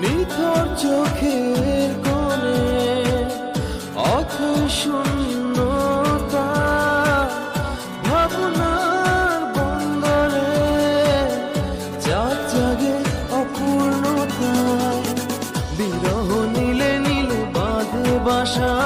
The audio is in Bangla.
নিথর চোখের কোণে অথই শূন্যতা, ভাবনার বন্দরে চাঁদ জাগে অপূর্ণতা। বিরহ নীলে নীলে বাঁধে বাসা